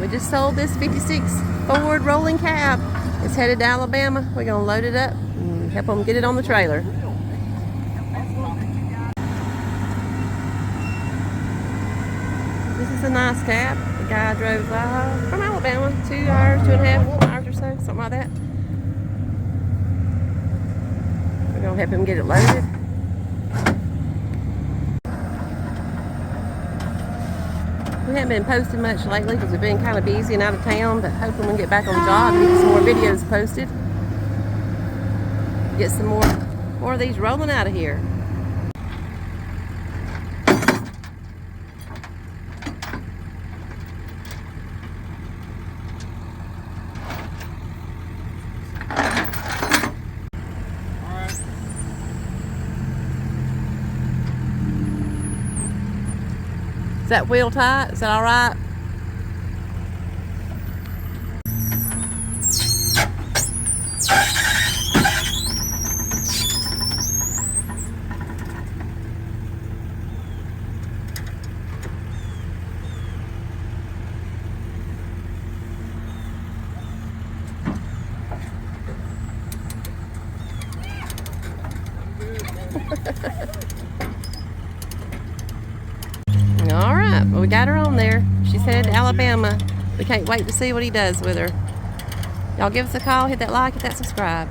We just sold this 56 Ford rolling cab. It's headed to Alabama. We're gonna load it up and help them get it on the trailer. This is a nice cab. The guy drove from Alabama, 2 hours, 2.5 hours or so, something like that. We're gonna help him get it loaded. We haven't been posting much lately because we've been kind of busy and out of town, but hoping we can get back on the job and get some more videos posted. Get some more of these rolling out of here. Is that wheel tight? Is that all right? All right, well, we got her on there. She's headed to Alabama. We can't wait to see what he does with her. Y'all give us a call, hit that like, hit that subscribe.